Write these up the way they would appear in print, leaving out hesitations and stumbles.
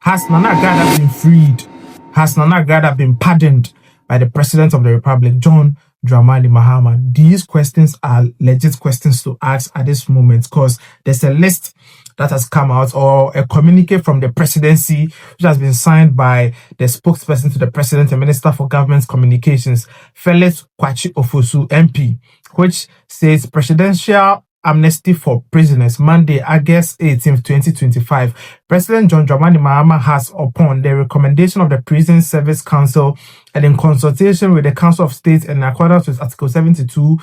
Has Nana Agradaa been freed? Has Nana Agradaa been pardoned by the President of the Republic, John Dramani Mahama? These questions are legit questions to ask at this moment, because there's a list that has come out, or a communique from the presidency, which has been signed by the spokesperson to the president and Minister for Government Communications, Felix Kwachi Ofosu MP, which says presidential amnesty for prisoners, Monday, August 18th, 2025. President John Dramani Mahama has, upon the recommendation of the Prison Service Council and in consultation with the Council of State and in accordance with Article 72,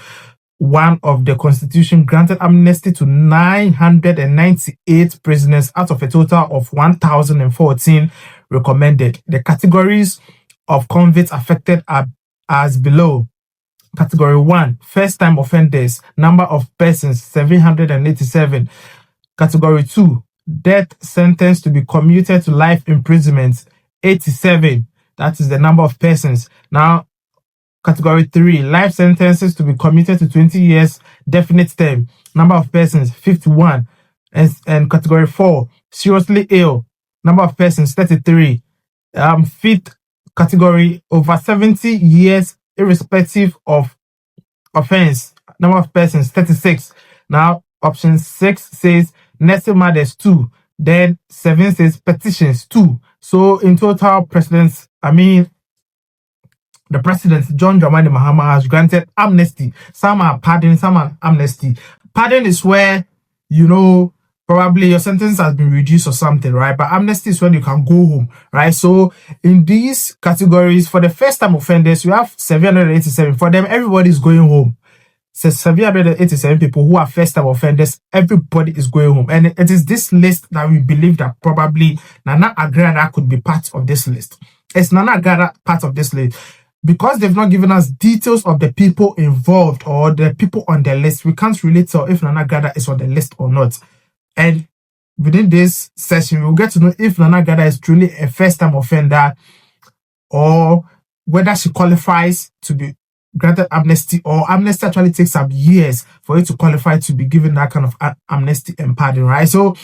1 of the Constitution, granted amnesty to 998 prisoners out of a total of 1,014 recommended. The categories of convicts affected are as below. Category 1, first-time offenders, number of persons 787. Category 2, death sentence to be commuted to life imprisonment 87. That is the number of persons. Now, Category 3, life sentences to be commuted to 20 years definite term, number of persons 51. And Category 4, seriously ill, number of persons 33. Fifth category, over 70 years irrespective of offense, number of persons 36. Now, option 6 says nursing mothers 2. Then 7 says petitions 2. So in total, the President, John Dramani Mahama, has granted amnesty. Some are pardon, some are amnesty. Pardon is where, probably your sentence has been reduced or something, right? But amnesty is when you can go home, right? So in these categories, for the first-time offenders, you have 787. For them, everybody is going home. So 787 people who are first-time offenders, everybody is going home. And it is this list that we believe that probably Nana Agradaa could be part of this list. Is Nana Agradaa part of this list? Because they've not given us details of the people involved or the people on the list, we can't really tell if Nana Agradaa is on the list or not. And within this session, we'll get to know if Nana Agradaa is truly a first-time offender, or whether she qualifies to be granted amnesty, or amnesty actually takes some years for it to qualify to be given that kind of amnesty and pardon, right? So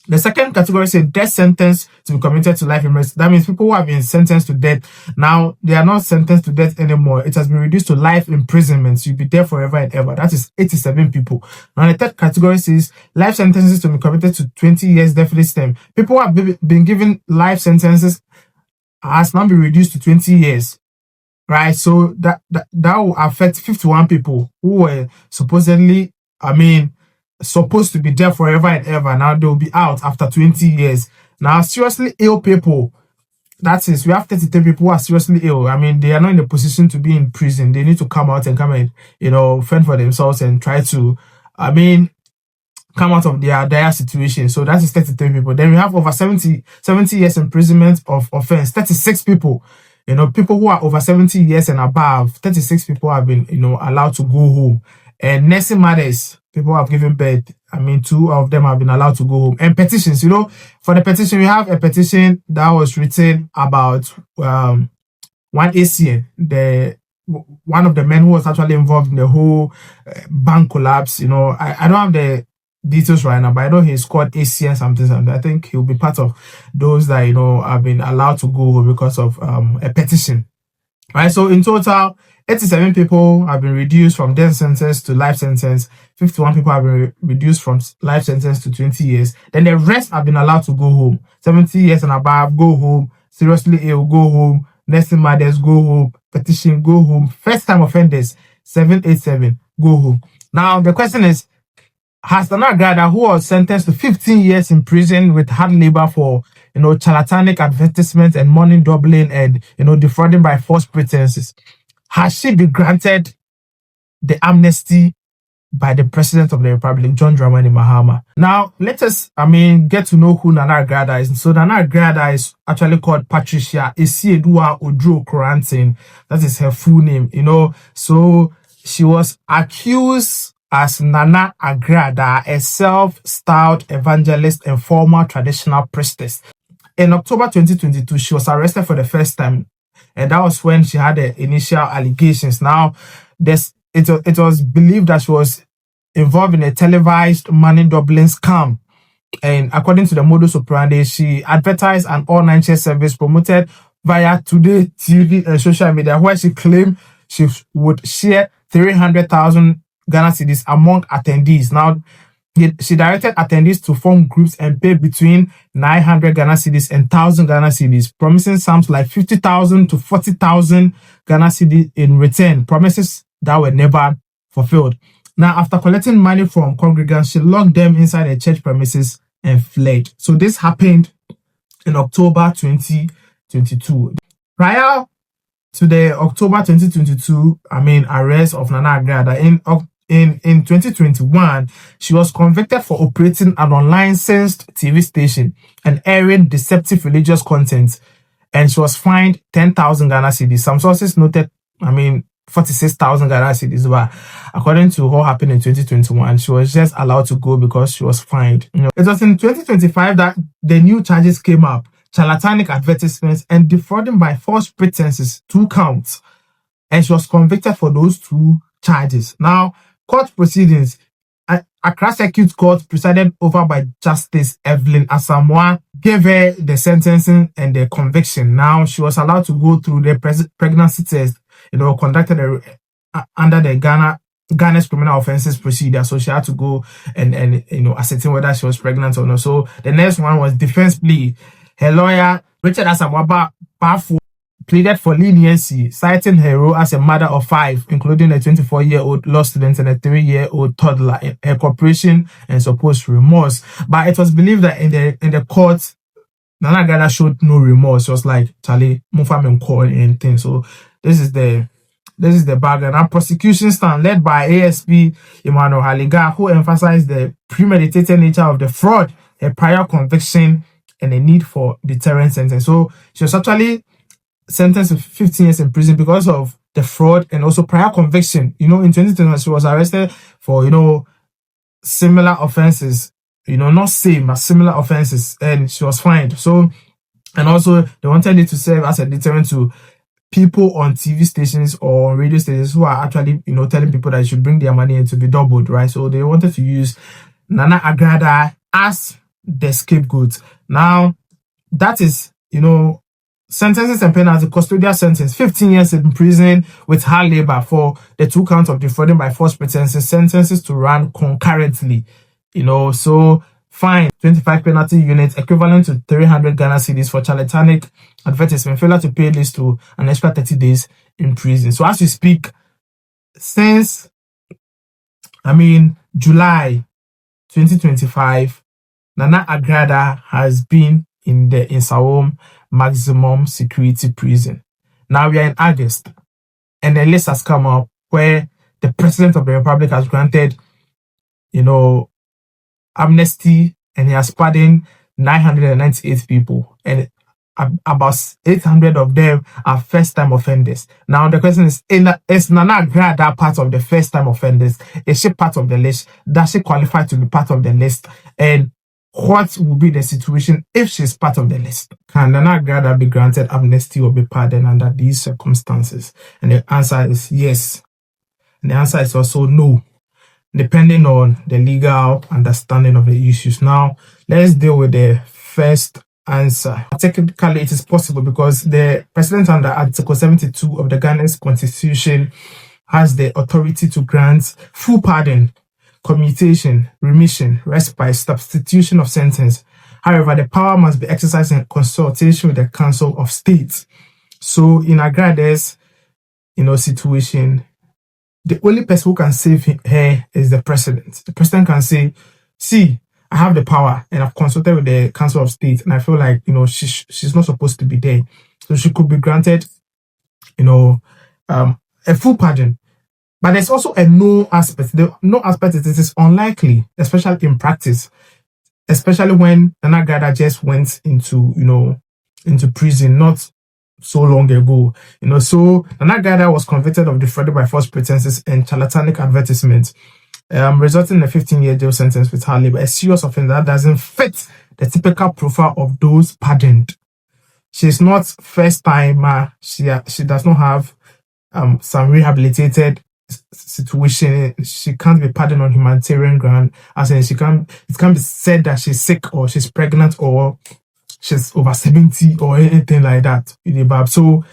the second category says death sentence to be commuted to life imprisonment. That means people who have been sentenced to death, now they are not sentenced to death anymore. It has been reduced to life imprisonment. So you'll be there forever and ever. That is 87 people. Now the third category says life sentences to be commuted to 20 years definite term. People who have been given life sentences has now been reduced to 20 years. Right? So that will affect 51 people who were supposedly, supposed to be there forever and ever. Now they'll be out after 20 years. Now, seriously ill people, that is, we have 33 people who are seriously ill. They are not in a position to be in prison. They need to come out and fend for themselves and try to, come out of their dire situation. So that is 33 people. Then we have over 70 years imprisonment of offense, 36 people. People who are over 70 years and above, 36 people have been, allowed to go home. And nursing mothers, people have given birth. 2 of them have been allowed to go home. And petitions, for the petition, we have a petition that was written about one ACN, one of the men who was actually involved in the whole bank collapse. I don't have the details right now, but I know he's called ACN something. I think he'll be part of those that, have been allowed to go home because of a petition. Right, so in total, 87 people have been reduced from death sentence to life sentence. 51 people have been reduced from life sentence to 20 years. Then the rest have been allowed to go home. 70 years and above, go home. Seriously ill, go home. Nursing mothers, go home. Petition, go home. First-time offenders, 787, go home. Now, the question is, has Nana Agradaa, who was sentenced to 15 years in prison with hard labor for, charlatanic advertisements and money doubling and, defrauding by false pretenses, has she been granted the amnesty by the President of the Republic, John Dramani Mahama? Now, let us, get to know who Nana Agradaa is. So Nana Agradaa is actually called Patricia Esiedua Odro Korantin. That is her full name, So she was accused as Nana Agradaa, a self-styled evangelist and former traditional priestess. In October 2022, she was arrested for the first time, and that was when she had the initial allegations. Now, it was believed that she was involved in a televised money doubling scam And according to the modus operandi, she advertised an all-night share service promoted via Today TV and social media, where she claimed she would share 300,000 Ghana cedis among attendees. Now, she directed attendees to form groups and pay between 900 Ghana cedis and 1,000 Ghana cedis, promising sums like 50,000 to 40,000 Ghana cedis in return, promises that were never fulfilled. Now, after collecting money from congregants, she locked them inside a church premises and fled. So this happened in October 2022. Prior to the October 2022, arrest of Nana Agradaa, in 2021, she was convicted for operating an unlicensed TV station and airing deceptive religious content, and she was fined 10,000 Ghana cedis. Some sources noted, 46,000 Ghana cedis, but according to what happened in 2021, she was just allowed to go because she was fined. It was in 2025 that the new charges came up: charlatanic advertisements and defrauding by false pretenses, 2 counts, and she was convicted for those 2 charges. Now, court proceedings. Accra Circuit Court, presided over by Justice Evelyn Asamoah, gave her the sentencing and the conviction. Now, she was allowed to go through the pregnancy test, conducted under the Ghana's criminal offences procedure. So she had to go and ascertain whether she was pregnant or not. So the next one was defense plea. Her lawyer, Richard Asamoah Bafo, pleaded for leniency, citing her role as a mother of 5, including a 24-year-old law student and a 3-year-old toddler, her cooperation and supposed remorse. But it was believed that in the court, Nana Agradaa showed no remorse. She was like, Charlie, Mufam and call anything. So this is the background. Our prosecution stand, led by ASP Emmanuel Haliga, who emphasized the premeditated nature of the fraud, a prior conviction, and a need for deterrent sentence. So she was actually sentenced to 15 years in prison because of the fraud and also prior conviction. In 2021, she was arrested for, similar offenses, not same, but similar offenses, and she was fined. So, and also they wanted it to serve as a deterrent to people on TV stations or radio stations who are actually, telling people that they should bring their money in to be doubled, right? So they wanted to use Nana Agradaa as the scapegoat. Now, that is, sentences and penalty: custodial sentence, 15 years in prison with hard labor for the 2 counts of defrauding by false pretenses, sentences to run concurrently, so fine, 25 penalty units, equivalent to 300 Ghana cedis for charlatanic advertisement, failure to pay leads to an extra 30 days in prison. So as we speak, since, July 2025, Nana Agradaa has been in the Insawam maximum security prison. Now we are in August, and a list has come up where the President of the Republic has granted, amnesty, and he has pardoned 998 people, and about 800 of them are first-time offenders. Now the question is Nana Agradaa part of the first-time offenders? Is she part of the list? Does she qualify to be part of the list? And what will be the situation if she's part of the list? Can Nana Agradaa be granted amnesty or be pardoned under these circumstances? And the answer is yes. And the answer is also no, depending on the legal understanding of the issues. Now, let's deal with the first answer. Technically, it is possible because the President under Article 72 of the Ghana's Constitution has the authority to grant full pardon, commutation, remission, respite, substitution of sentence. However, the power must be exercised in consultation with the Council of State. So in Agrada's, situation, the only person who can save her is the President. The President can say, see, I have the power and I've consulted with the Council of State and I feel like, she's not supposed to be there. So she could be granted, a full pardon. But there's also a no aspect. The no aspect is it is unlikely, especially in practice, especially when Nana Agradaa just went into prison not so long ago. So Nana Agradaa was convicted of defrauding by false pretenses and charlatanic advertisements, resulting in a 15-year jail sentence with hard labor, a serious offense that doesn't fit the typical profile of those pardoned. She's not first timer. She does not have some rehabilitated situation. She can't be pardoned on humanitarian ground, as in it can't be said that she's sick or she's pregnant or she's over 70 or anything like that. So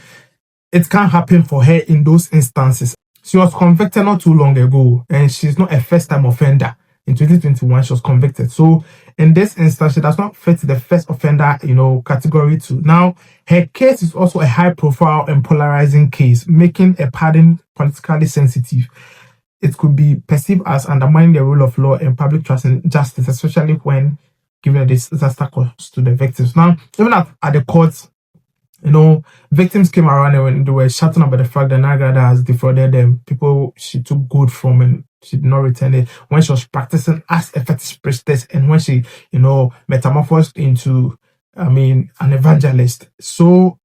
it can't happen for her in those instances. She was convicted not too long ago, and she's not a first-time offender. In 2021, she was convicted. So in this instance, she does not fit the first offender, category 2. Now, her case is also a high-profile and polarizing case, making a pardon politically sensitive. It could be perceived as undermining the rule of law and public trust and justice, especially when given this disaster cost to the victims. Now, even at the courts, victims came around and when they were shouting about the fact that Nana Agradaa has defrauded them, people she took gold from and she did not return it, when she was practicing as a fetish priestess and when she, metamorphosed into, an evangelist. So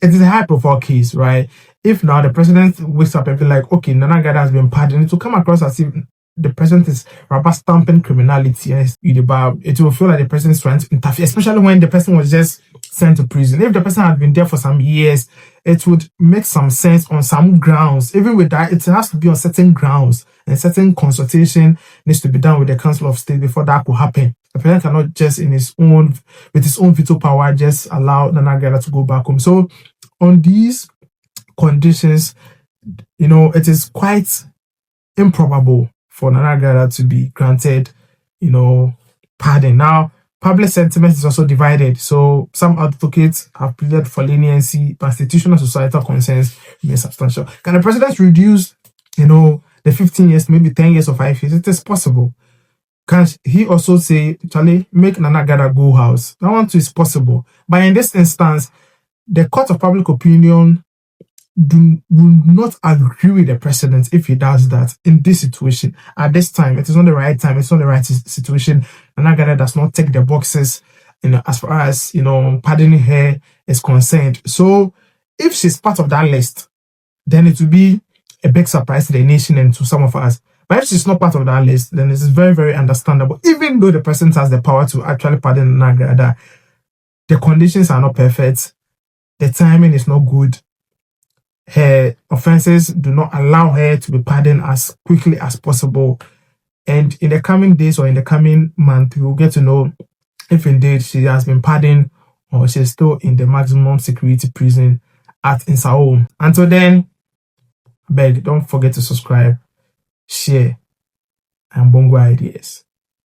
it is a high profile case, right? If now the president wakes up and be like, okay, Nana Agradaa has been pardoned, it will come across as if the president is rubber stamping criminality, and it will feel like the president is trying to interfere, especially when the person was just sent to prison. If the person had been there for some years, it would make some sense on some grounds. Even with that, it has to be on certain grounds, and certain consultation needs to be done with the Council of State before that could happen. The president cannot just with his own veto power, just allow Nana Agradaa to go back home. So on these conditions, it is quite improbable for Nana Agradaa to be granted, pardon. Now, public sentiment is also divided. So some advocates have pleaded for leniency, but institutional societal concerns remain substantial. Can the president reduce, the 15 years, maybe 10 years or 5 years? It is possible. Can he also say, Charlie, make Nana Agradaa go house? That one too is possible. But in this instance, the court of public opinion will not agree with the president if he does that in this situation. At this time, it is not the right time, it's not the right situation. Nana Agradaa does not tick the boxes, as far as, pardoning her is concerned. So if she's part of that list, then it will be a big surprise to the nation and to some of us. But if she's not part of that list, then it is very, very understandable. Even though the president has the power to actually pardon Nana Agradaa, the conditions are not perfect, the timing is not good, her offenses do not allow her to be pardoned as quickly as possible. And in the coming days or in the coming month, we will get to know if indeed she has been pardoned or she is still in the maximum security prison at Insao. Until then, don't forget to subscribe, share, and bongo ideas.